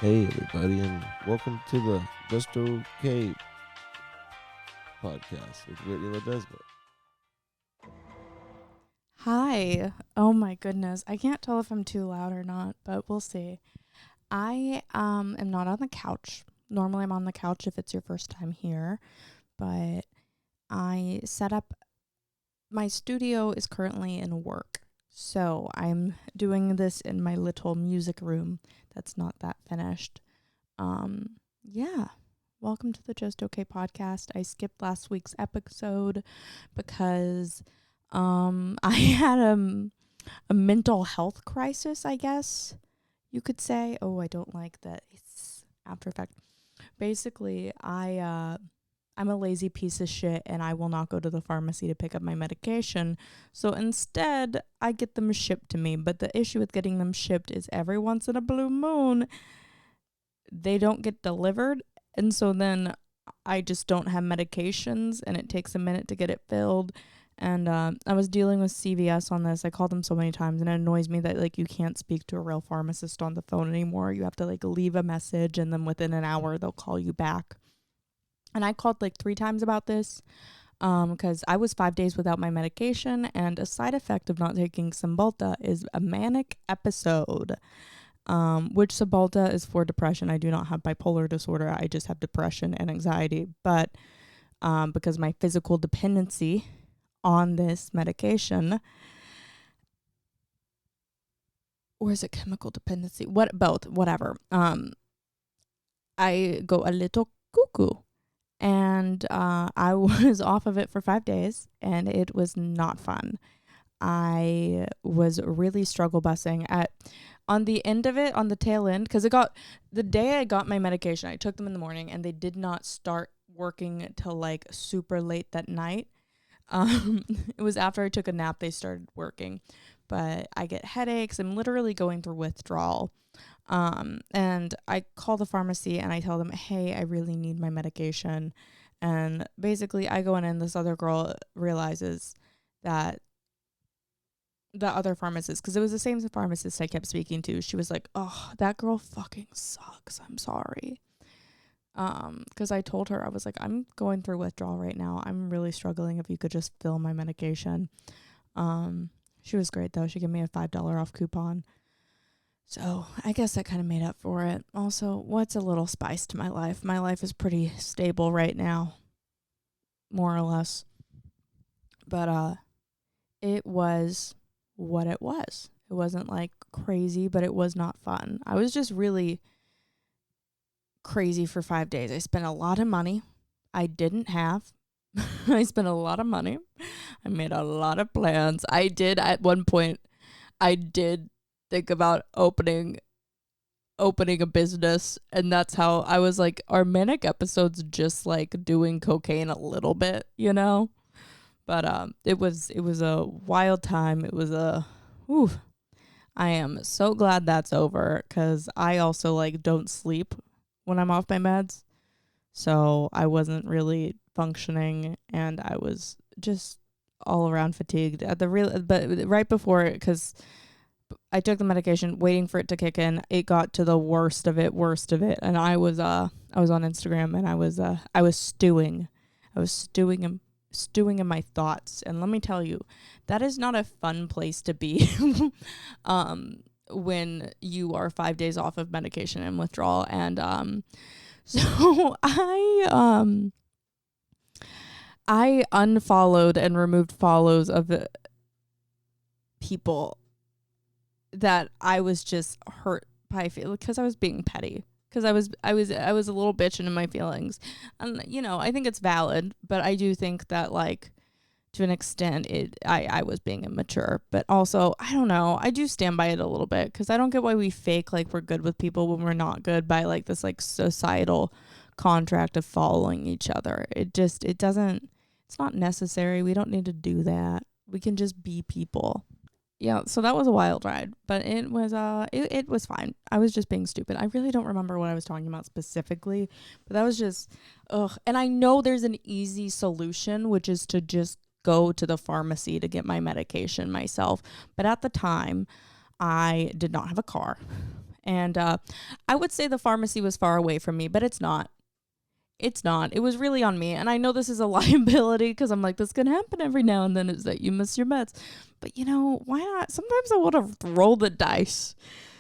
Hey everybody, and welcome to the Just Okay podcast with Whitney Ledesma. Hi. Oh my goodness. I can't tell if I'm too loud or not, but we'll see. I am not on the couch. Normally I'm on the couch if it's your first time here, but I set up my studio is currently in work. So I'm doing this in my little music room that's not that finished. Yeah. Welcome to the Just Okay podcast. I skipped last week's episode because I had a mental health crisis, I guess you could say. Oh, I don't like that. It's after effect. Basically, I'm a lazy piece of shit and I will not go to the pharmacy to pick up my medication. So instead, I get them shipped to me. But the issue with getting them shipped is every once in a blue moon, they don't get delivered. And so then I just don't have medications and it takes a minute to get it filled. And I was dealing with CVS on this. I called them so many times and it annoys me that like you can't speak to a real pharmacist on the phone anymore. You have to like leave a message and then within an hour they'll call you back. And I called like 3 times about this because I was 5 days without my medication, and a side effect of not taking Cymbalta is a manic episode, which Cymbalta is for depression. I do not have bipolar disorder. I just have depression and anxiety. But because my physical dependency on this medication, or is it chemical dependency? Both, whatever. I go a little cuckoo. And I was off of it for 5 days, and it was not fun. I was really struggle busing on the end of it, on the tail end, because the day I got my medication, I took them in the morning, and they did not start working till like super late that night. It was after I took a nap they started working, but I get headaches. I'm literally going through withdrawal. And I call the pharmacy and I tell them, hey, I really need my medication. And basically I go in and this other girl realizes that the other pharmacist, because it was the same pharmacist I kept speaking to, she was like, oh, that girl fucking sucks. I'm sorry. Because I told her, I was like, I'm going through withdrawal right now. I'm really struggling. If you could just fill my medication. She was great though. She gave me a $5 off coupon. So I guess that kind of made up for it. Also, what's a little spice to my life? My life is pretty stable right now, more or less. But it was what it was. It wasn't like crazy, but it was not fun. I was just really crazy for 5 days. I spent a lot of money I didn't have. I spent a lot of money. I made a lot of plans. I did at one point, I did think about opening a business, and that's how I was like, our manic episodes just like doing cocaine a little bit, you know. But it was a wild time. It was I am so glad that's over, because I also like don't sleep when I'm off my meds, so I wasn't really functioning and I was just all around fatigued at the real. But right before it, because I took the medication, waiting for it to kick in. It got to the worst of it, and I was on Instagram, and I was stewing, stewing in my thoughts. And let me tell you, that is not a fun place to be, when you are 5 days off of medication and withdrawal. And so I unfollowed and removed follows of people that I was just hurt by, because I was being petty, because I was a little bitch into my feelings. And you know, I think it's valid, but I do think that like to an extent I was being immature. But also, I don't know, I do stand by it a little bit, because I don't get why we fake like we're good with people when we're not good, by like this like societal contract of following each other. It's not necessary. We don't need to do that. We can just be people. Yeah, so that was a wild ride, but it was fine. I was just being stupid. I really don't remember what I was talking about specifically, but that was just ugh. And I know there's an easy solution, which is to just go to the pharmacy to get my medication myself. But at the time, I did not have a car, And I would say the pharmacy was far away from me, but it's not. It's not. It was really on me. And I know this is a liability because I'm like, this can happen every now and then, is that you miss your meds. But, why not? Sometimes I want to roll the dice.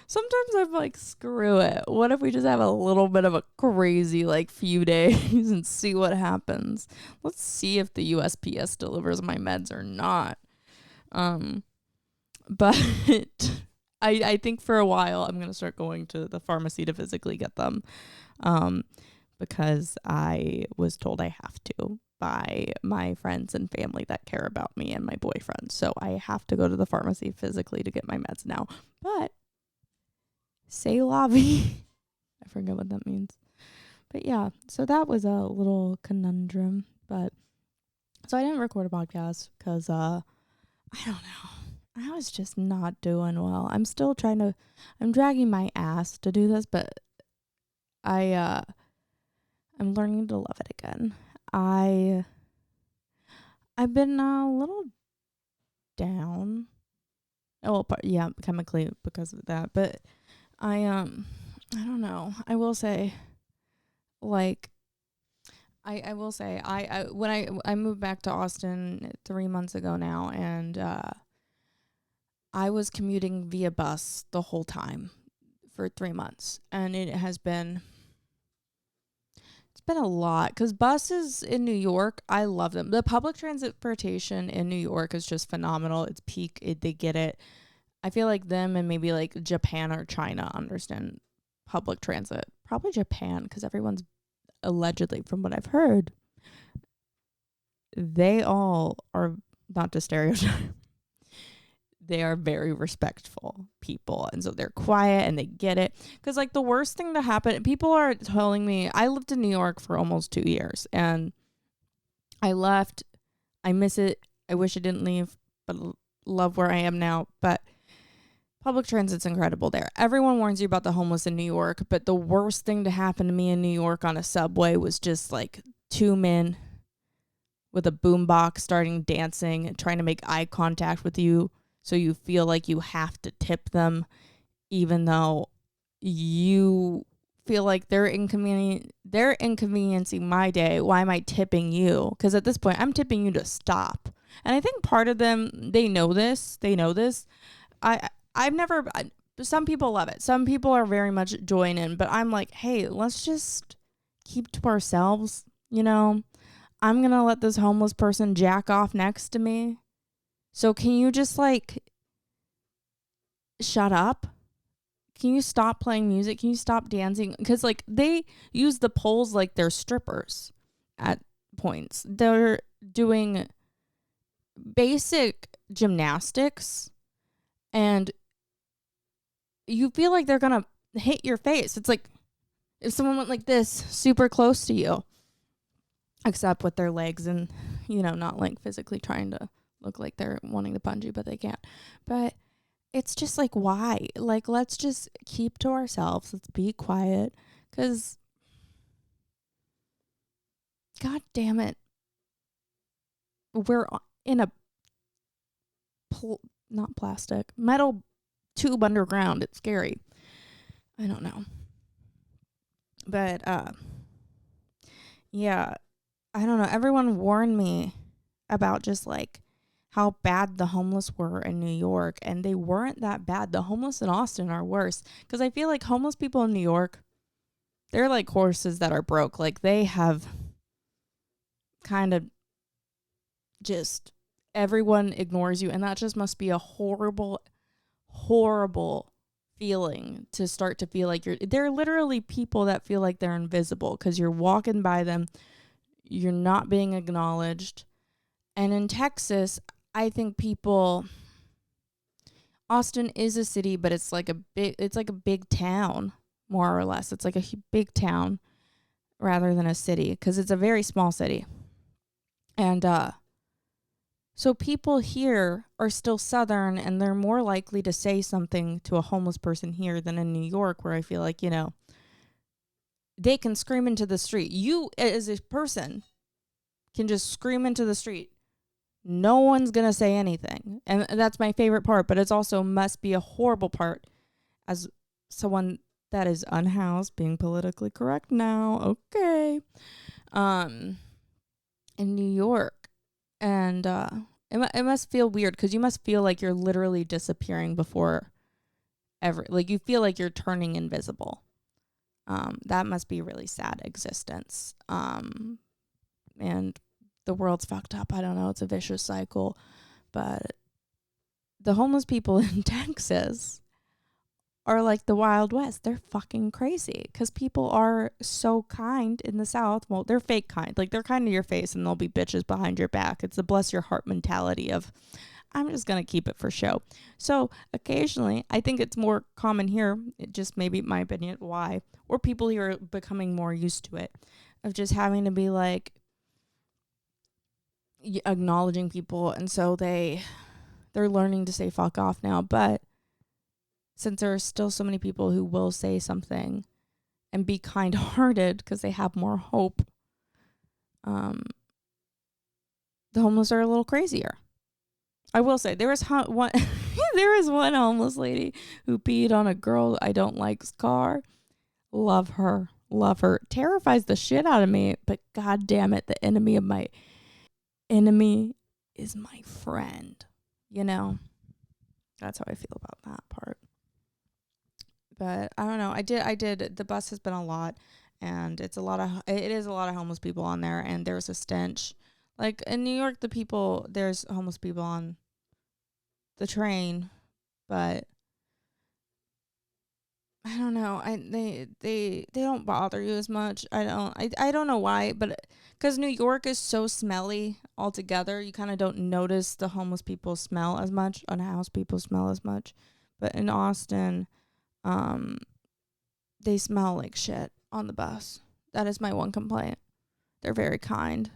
Sometimes I'm like, screw it. What if we just have a little bit of a crazy, few days and see what happens? Let's see if the USPS delivers my meds or not. But I think for a while I'm going to start going to the pharmacy to physically get them. Because I was told I have to by my friends and family that care about me and my boyfriend. So I have to go to the pharmacy physically to get my meds now. But c'est la vie. I forget what that means. But yeah, so that was a little conundrum. But so I didn't record a podcast because I don't know. I was just not doing well. I'm still I'm dragging my ass to do this, but I'm learning to love it again. I've been a little down. Oh, yeah, chemically because of that. But I don't know. I will say, I will say, when I moved back to Austin 3 months ago now, and I was commuting via bus the whole time for 3 months, and it's been a lot because buses in New York, I love them. The public transportation in New York is just phenomenal. It's peak. They get it. I feel like them and maybe Japan or China understand public transit. Probably Japan because everyone's allegedly, from what I've heard, they all are, not to stereotype, they are very respectful people. And so they're quiet and they get it. Because the worst thing to happen, people are telling me, I lived in New York for almost 2 years and I left. I miss it. I wish I didn't leave, but love where I am now. But public transit's incredible there. Everyone warns you about the homeless in New York, but the worst thing to happen to me in New York on a subway was just 2 men with a boombox starting dancing and trying to make eye contact with you. So you feel like you have to tip them, even though you feel like they're inconveniencing my day. Why am I tipping you? Because at this point, I'm tipping you to stop. And I think part of them, they know this. Some people love it. Some people are very much join in. But I'm like, hey, let's just keep to ourselves. I'm going to let this homeless person jack off next to me. So can you just shut up? Can you stop playing music? Can you stop dancing? Because they use the poles like they're strippers at points. They're doing basic gymnastics and you feel like they're going to hit your face. It's like if someone went like this super close to you, except with their legs and, not physically trying to look like they're wanting to punch you, but they can't. But it's just why? Let's just keep to ourselves. Let's be quiet. Because, God damn it, we're in a not plastic, metal tube underground. It's scary. I don't know. But, yeah, I don't know. Everyone warned me about just how bad the homeless were in New York, and they weren't that bad. The homeless in Austin are worse because I feel like homeless people in New York, they're like horses that are broke. They have kind of just everyone ignores you, and that just must be a horrible, horrible feeling to start to feel like they're literally people that feel like they're invisible because you're walking by them, you're not being acknowledged. And in Texas, I think Austin is a city, but it's like a big town, more or less. It's like a big town rather than a city because it's a very small city. And so people here are still Southern and they're more likely to say something to a homeless person here than in New York, where I feel like, they can scream into the street. You as a person can just scream into the street. No one's going to say anything. And that's my favorite part, but it's also must be a horrible part as someone that is unhoused, being politically correct now, okay, um, in New York. And it must feel weird because you must feel like you're literally disappearing before like you feel like you're turning invisible. That must be a really sad existence. And the world's fucked up. I don't know. It's a vicious cycle. But the homeless people in Texas are like the Wild West. They're fucking crazy because people are so kind in the South. Well, they're fake kind. Like, they're kind to your face and they'll be bitches behind your back. It's the bless your heart mentality of, I'm just going to keep it for show. So occasionally, I think it's more common here, it just maybe my opinion, why, or people here are becoming more used to it, of just having to be like acknowledging people. And so they're learning to say fuck off now. But since there are still so many people who will say something and be kind-hearted because they have more hope, the homeless are a little crazier. I will say there was one there was one homeless lady who peed on a girl I don't like's car. Love her. Love her. Terrifies the shit out of me, but god damn it, the enemy of my enemy is my friend. You know? That's how I feel about that part. But I don't know. I did the bus has been a lot, and it is a lot of homeless people on there, and there's a stench. Like in New York, there's homeless people on the train, but I don't know. They don't bother you as much. I don't know why, but because New York is so smelly altogether, you kind of don't notice the homeless people smell as much, unhoused people smell as much. But in Austin, um, they smell like shit on the bus. That is my one complaint. They're very kind.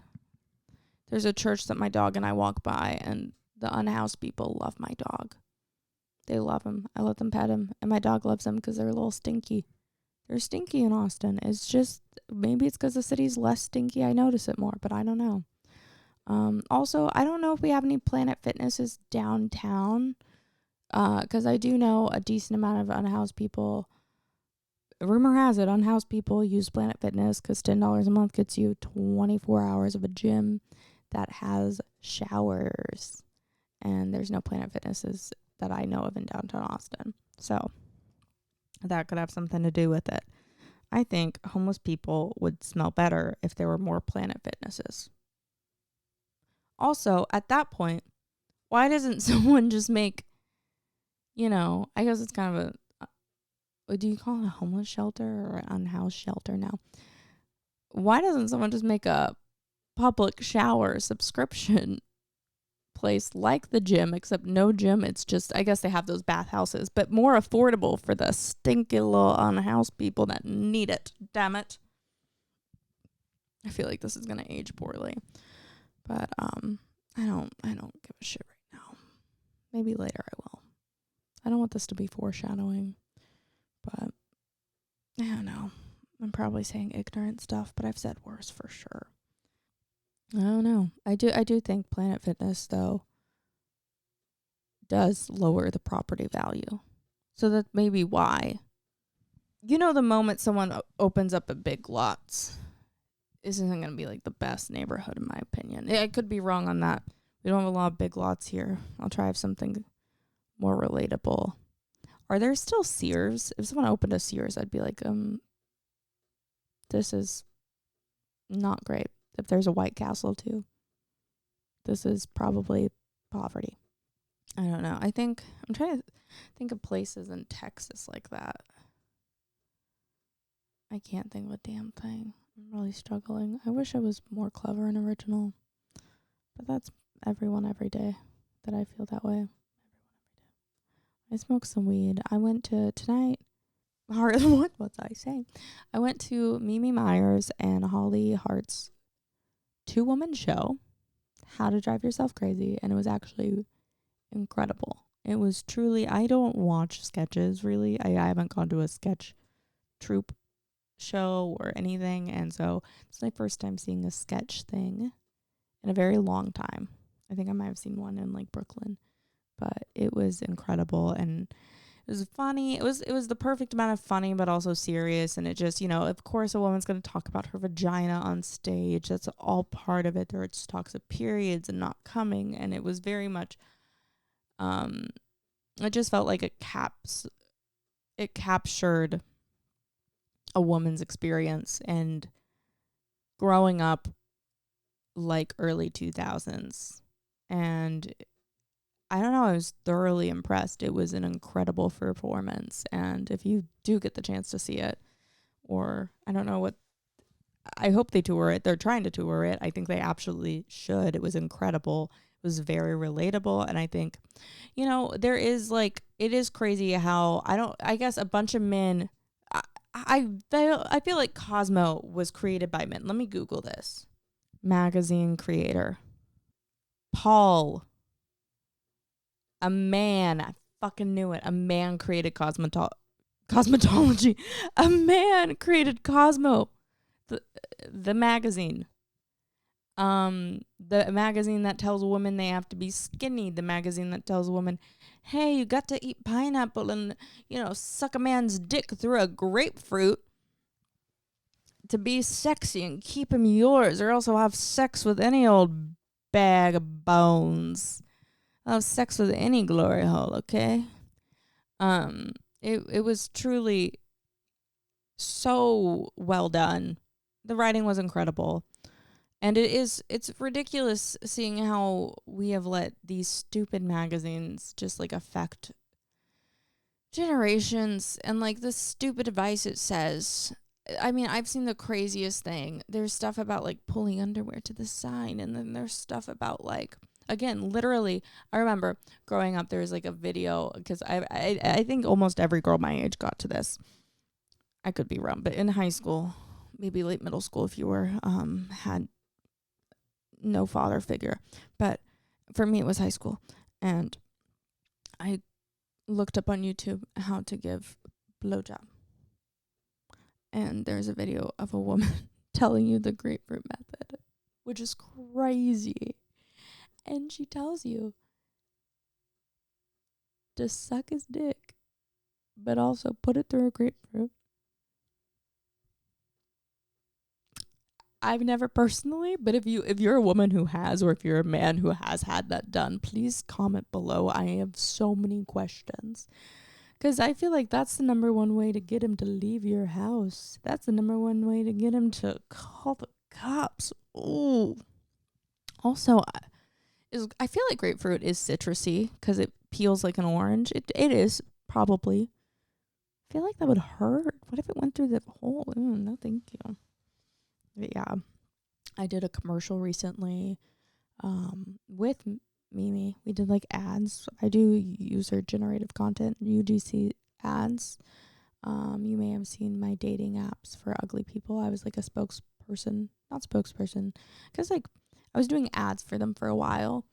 There's a church that my dog and I walk by, and the unhoused people love my dog. They love him. I let them pet him, and my dog loves them because they're a little stinky. They're stinky in Austin. It's just, maybe it's because the city's less stinky. I notice it more, but I don't know. Also, I don't know if we have any Planet Fitnesses downtown, because I do know a decent amount of unhoused people. Rumor has it, unhoused people use Planet Fitness because $10 a month gets you 24 hours of a gym that has showers. And there's no Planet Fitnesses that I know of in downtown Austin. So that could have something to do with it. I think homeless people would smell better if there were more Planet Fitnesses. Also, at that point, why doesn't someone just make, I guess it's kind of do you call it a homeless shelter or an unhoused shelter now? Why doesn't someone just make a public shower subscription place like the gym, except no gym? It's just, I guess they have those bathhouses, but more affordable for the stinky little unhoused people that need it. Damn it. I feel like this is gonna age poorly, but I don't give a shit right now. Maybe later I will. I don't want this to be foreshadowing, but I don't know. I'm probably saying ignorant stuff, but I've said worse for sure. I don't know. I do think Planet Fitness though does lower the property value. So that may be why. The moment someone opens up a Big Lots, isn't going to be like the best neighborhood in my opinion. I could be wrong on that. We don't have a lot of Big Lots here. I'll try to have something more relatable. Are there still Sears? If someone opened a Sears, I'd be like, this is not great. If there's a White Castle too, this is probably poverty. I don't know. I'm trying to think of places in Texas like that. I can't think of a damn thing. I'm really struggling. I wish I was more clever and original. But that's everyone every day that I feel that way. I smoked some weed. I went to tonight. What was I saying? I went to Mimi Myers and Holly Hart's 2-woman show, How to Drive Yourself Crazy, and it was actually incredible. It was truly, I don't watch sketches really. I haven't gone to a sketch troupe show or anything, and so it's my first time seeing a sketch thing in a very long time. I think I might have seen one in like Brooklyn, but it was incredible, and It was funny. It was the perfect amount of funny, but also serious. And it just, of course, a woman's going to talk about her vagina on stage. That's all part of it. There it's talks of periods and not coming, and it was very much. Um, it just felt like it captured a woman's experience and growing up like early 2000s. And I don't know, I was thoroughly impressed. It was an incredible performance. And if you do get the chance to see it, or I don't know what, I hope they tour it. They're trying to tour it. I think they absolutely should. It was incredible. It was very relatable. And I think, there is it is crazy how I guess a bunch of men, I feel like Cosmo was created by men. Let me Google this. Magazine creator. Paul. A man. I fucking knew it. A man created cosmetology. A man created Cosmo. The magazine. The magazine that tells women they have to be skinny. The magazine that tells women, hey, you got to eat pineapple and, suck a man's dick through a grapefruit to be sexy and keep him yours, or else he'll have sex with any old bag of bones. I'll have sex with any glory hole, okay? It was truly so well done. The writing was incredible. And it's ridiculous seeing how we have let these stupid magazines just affect generations, and the stupid advice it says. I mean, I've seen the craziest thing. There's stuff about pulling underwear to the side, and then there's stuff about again, literally, I remember growing up, there was a video, because I think almost every girl my age got to this. I could be wrong, but in high school, maybe late middle school, if you were had no father figure, but for me it was high school, and I looked up on YouTube how to give blowjob, and there's a video of a woman telling you the grapefruit method, which is crazy. And she tells you to suck his dick, but also put it through a grapefruit. I've never personally, but if you're a woman who has, or if you're a man who has had that done, please comment below. I have so many questions. Because I feel like that's the number one way to get him to leave your house. That's the number one way to get him to call the cops. Ooh. Also, I feel like grapefruit is citrusy because it peels like an orange. It is, probably. I feel like that would hurt. What if it went through the hole? No, thank you. But yeah, I did a commercial recently with Mimi. We did ads. I do user generative content, UGC ads. You may have seen my dating apps for ugly people. I was a spokesperson, not spokesperson, because I was doing ads for them for a while.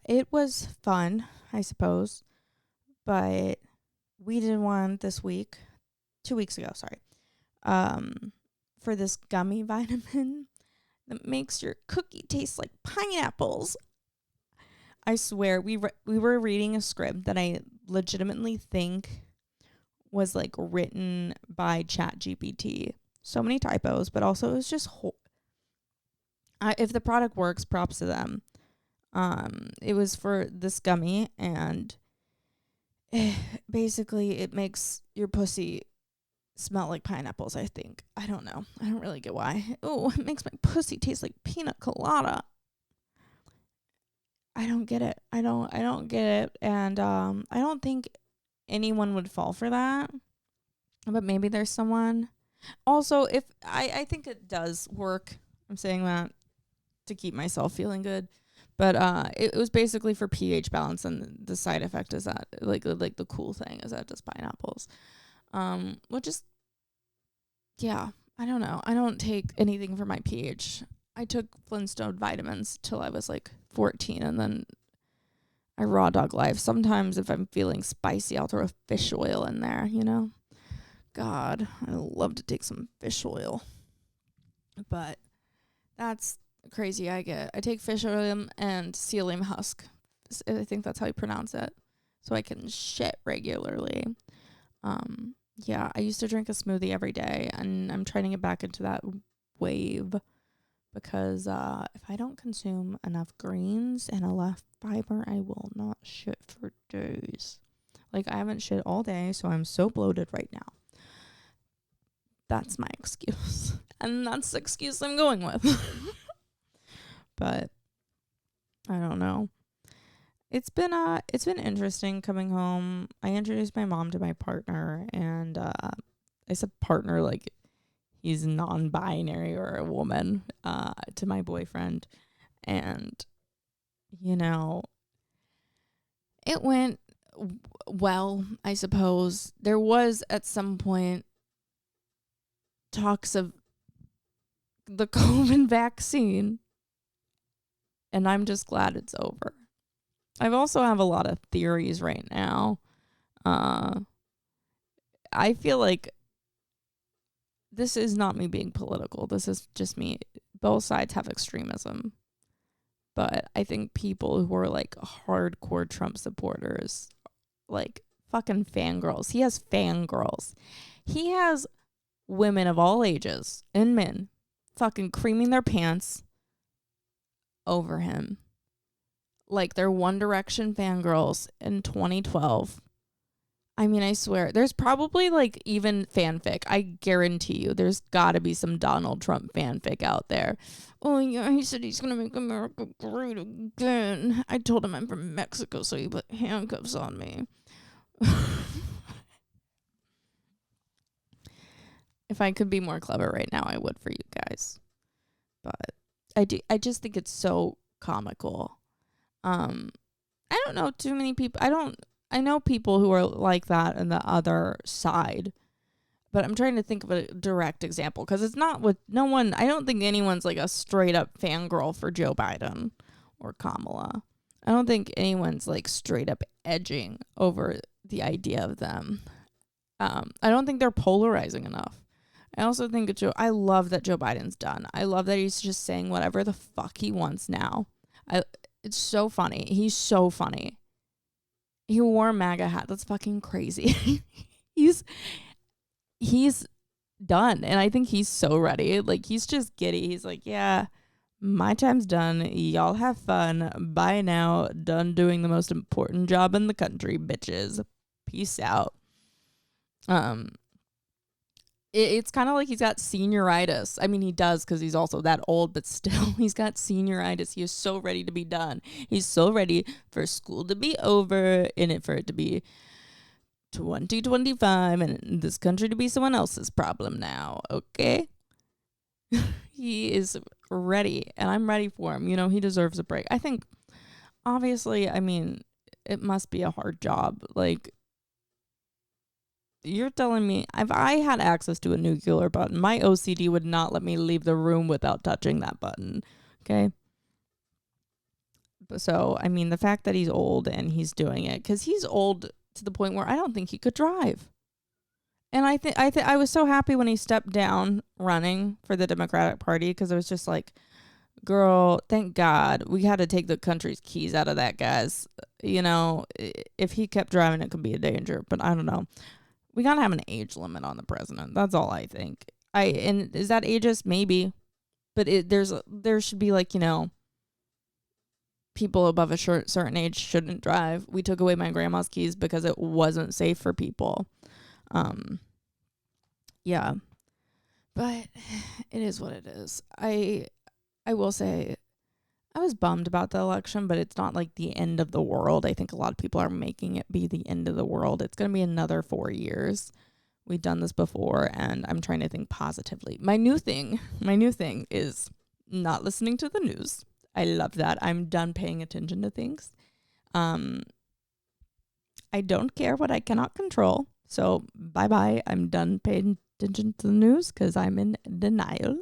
It was fun, I suppose, but we did one this week, 2 weeks ago, sorry. For this gummy vitamin that makes your cookie taste like pineapples. I swear, we were reading a script that I legitimately think was written by ChatGPT. So many typos, but also it was just if the product works, props to them. It was for this gummy, and basically it makes your pussy smell like pineapples, I think. I don't know. I don't really get why. Oh, it makes my pussy taste like pina colada. I don't get it. I don't get it. And I don't think anyone would fall for that. But maybe there's someone. Also, if I think it does work. I'm saying that to keep myself feeling good. But it was basically for pH balance, and the side effect is that the cool thing is that it does pineapples. Which is, yeah, I don't know. I don't take anything for my pH. I took Flintstone vitamins till I was 14, and then I raw dog life. Sometimes if I'm feeling spicy, I'll throw fish oil in there, God, I love to take some fish oil. But that's crazy. I take fish oil and psyllium husk. I think that's how you pronounce it. so I can shit regularly. Yeah, I used to drink a smoothie every day, and I'm trying to get back into that wave because if I don't consume enough greens and enough fiber, I will not shit for days. Like, I haven't shit all day, so I'm so bloated right now. That's my excuse. And that's the excuse I'm going with. But I don't know. It's been interesting coming home. I introduced my mom to my partner, and I said partner like he's non-binary or a woman, to my boyfriend. And you know, it went well, I suppose. There was at some point talks of the COVID vaccine, and I'm just glad it's over. I also have a lot of theories right now. I feel like this is not me being political. This is just me. Both sides have extremism. But I think people who are like hardcore Trump supporters, like fucking fangirls. He has fangirls. He has women of all ages and men fucking creaming their pants over him. Like they're One Direction fangirls in 2012. I mean, I swear, there's probably like even fanfic. I guarantee you there's got to be some Donald Trump fanfic out there. Oh, yeah, he said he's going to make America great again. I told him I'm from Mexico, so he put handcuffs on me. If I could be more clever right now, I would for you guys. But I just think it's so comical. I don't know too many people. I know people who are like that on the other side, but I'm trying to think of a direct example because it's not with no one. I don't think anyone's like a straight up fangirl for Joe Biden or Kamala. I don't think anyone's like straight up edging over the idea of them. I don't think they're polarizing enough. I also think I love that Joe Biden's done. I love that he's just saying whatever the fuck he wants now. It's so funny. He's so funny. He wore a MAGA hat. That's fucking crazy. he's done, and I think he's so ready. Like he's just giddy. He's like, yeah, my time's done. Y'all have fun. Bye now. Done doing the most important job in the country, bitches. Peace out. It's kind of like he's got senioritis. I mean, he does because he's also that old, but still, he's got senioritis. He is so ready to be done. He's so ready for school to be over and for it to be 2025 and this country to be someone else's problem now, okay? He is ready, and I'm ready for him. You know, he deserves a break. I think, obviously, I mean, it must be a hard job. Like, you're telling me if I had access to a nuclear button, my OCD would not let me leave the room without touching that button. Okay. So, I mean, the fact that he's old and he's doing it, because he's old to the point where I don't think he could drive. And I was so happy when he stepped down running for the Democratic Party because it was just like, girl, thank God we had to take the country's keys out of that guy's. You know, if he kept driving, it could be a danger. But I don't know. We gotta have an age limit on the president. That's all I think. And is that ageist? Maybe, but there should be like, you know, people above a certain age shouldn't drive. We took away my grandma's keys because it wasn't safe for people. Yeah, but it is what it is. I will say I was bummed about the election, but it's not like the end of the world. I think a lot of people are making it be the end of the world. It's going to be another 4 years. We've done this before, and I'm trying to think positively. My new thing is not listening to the news. I love that. I'm done paying attention to things. I don't care what I cannot control. So bye-bye. I'm done paying attention to the news because I'm in denial.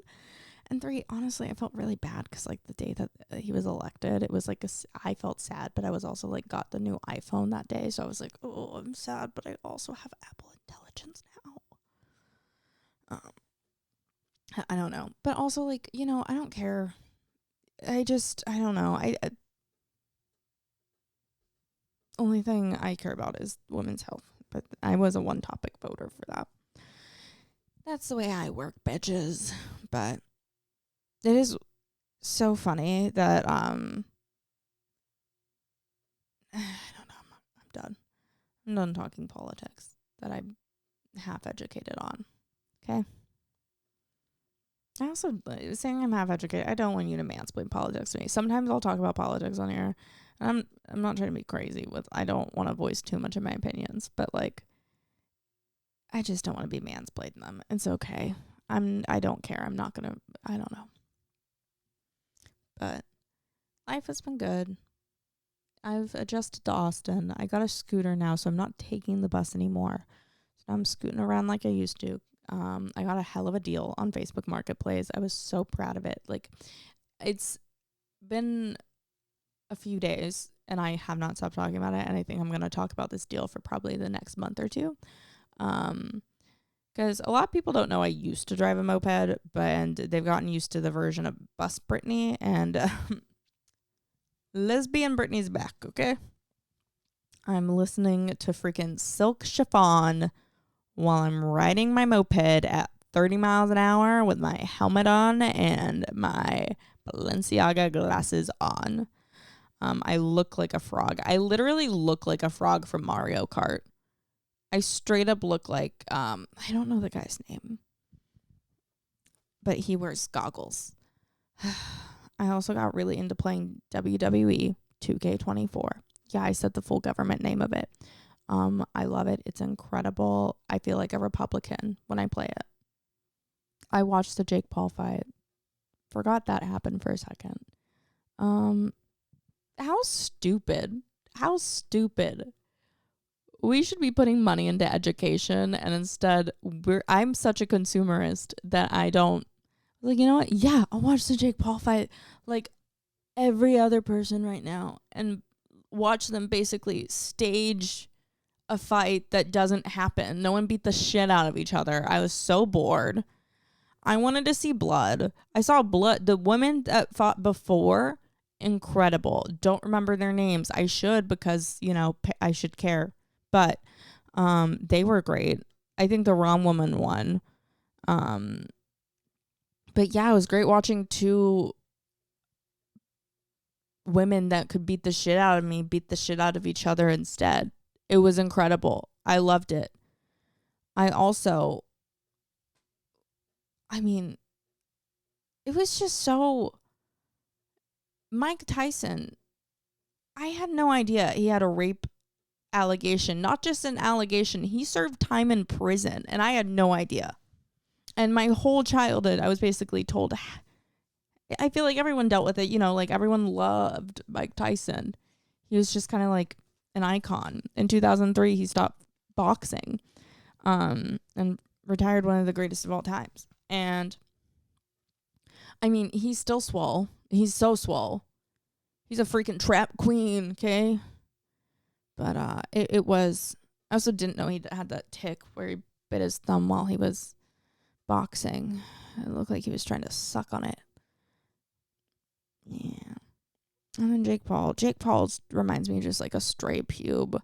And 3, honestly, I felt really bad because like the day that he was elected, it was like I felt sad, but I was also like got the new iPhone that day. So I was like, oh, I'm sad, but I also have Apple Intelligence now. I don't know. But also like, you know, I don't care. I don't know. only thing I care about is women's health. But I was a one topic voter for that. That's the way I work, bitches. But it is so funny that I don't know. I'm done. I'm done talking politics that I'm half educated on. Okay. I also saying I'm half educated. I don't want you to mansplain politics to me. Sometimes I'll talk about politics on here, and I'm not trying to be crazy with. I don't want to voice too much of my opinions, but like, I just don't want to be mansplaining them. It's okay. I don't care. I'm not gonna. I don't know. But life has been good. I've adjusted to Austin. I got a scooter now, so I'm not taking the bus anymore. So I'm scooting around like I used to. I got a hell of a deal on Facebook Marketplace. I was so proud of it. Like, it's been a few days and I have not stopped talking about it. And I think I'm going to talk about this deal for probably the next month or two. Because a lot of people don't know I used to drive a moped, and they've gotten used to the version of Bus Brittany, and lesbian Brittany's back, okay? I'm listening to freaking Silk Chiffon while I'm riding my moped at 30 miles an hour with my helmet on and my Balenciaga glasses on. I look like a frog. I literally look like a frog from Mario Kart. I straight up look like, I don't know the guy's name, but he wears goggles. I also got really into playing WWE 2K24. Yeah, I said the full government name of it. I love it. It's incredible. I feel like a Republican when I play it. I watched the Jake Paul fight. Forgot that happened for a second. How stupid. How stupid. We should be putting money into education, and instead I'm such a consumerist that I don't, like, you know what? Yeah, I'll watch the Jake Paul fight like every other person right now and watch them basically stage a fight that doesn't happen. No one beat the shit out of each other. I was so bored. I wanted to see blood. I saw blood. The women that fought before, incredible. Don't remember their names. I should, because, you know, I should care. But they were great. I think the wrong woman won. But yeah, it was great watching two women that could beat the shit out of me beat the shit out of each other instead. It was incredible. I loved it. I mean, it was just so. Mike Tyson, I had no idea he had a rape allegation. Not just an allegation, he served time in prison, and I had no idea. And my whole childhood, I was basically told, I feel like everyone dealt with it, you know, like everyone loved Mike Tyson. He was just kind of like an icon. In 2003, he stopped boxing and retired, one of the greatest of all times. And I mean, he's still swole. He's so swole. He's a freaking trap queen, okay? But it was, I also didn't know he had that tick where he bit his thumb while he was boxing. It looked like he was trying to suck on it. Yeah. And then Jake Paul. Jake Paul reminds me of just like a stray pube.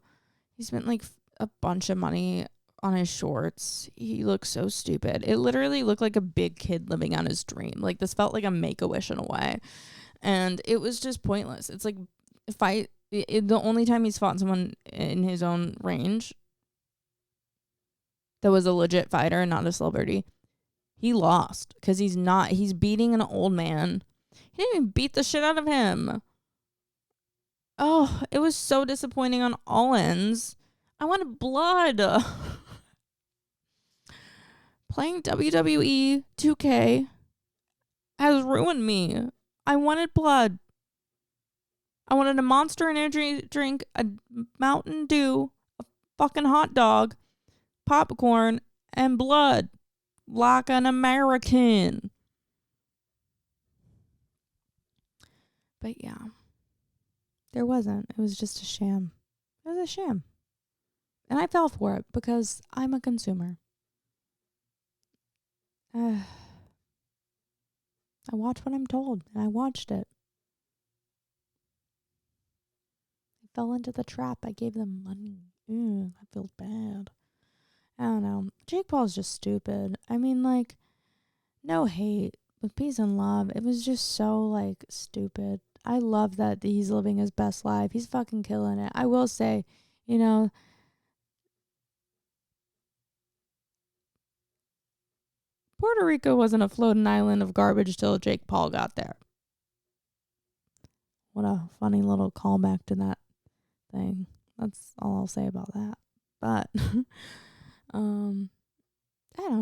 He spent like a bunch of money on his shorts. He looks so stupid. It literally looked like a big kid living out his dream. Like, this felt like a Make-A-Wish in a way. And it was just pointless. It's like, the only time he's fought someone in his own range that was a legit fighter and not a celebrity, he lost because he's beating an old man. He didn't even beat the shit out of him. Oh, it was so disappointing on all ends. I wanted blood. Playing WWE 2K has ruined me. I wanted blood. I wanted a Monster Energy drink, a Mountain Dew, a fucking hot dog, popcorn, and blood. Like an American. But yeah, there wasn't. It was just a sham. It was a sham. And I fell for it because I'm a consumer. I watch what I'm told, and I watched it. fell into the trap. I gave them money. Ew, that feels bad. I don't know. Jake Paul's just stupid. I mean, like, no hate, but peace and love. It was just so, like, stupid. I love that he's living his best life. He's fucking killing it. I will say, you know, Puerto Rico wasn't a floating island of garbage till Jake Paul got there. What a funny little callback to that thing. That's all I'll say about that. But I don't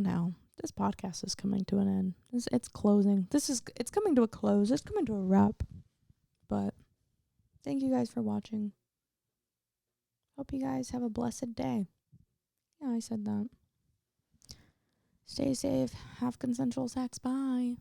know. This podcast is coming to an end. It's closing. It's coming to a close. It's coming to a wrap. But thank you guys for watching. Hope you guys have a blessed day. Yeah, I said that. Stay safe. Have consensual sex. Bye.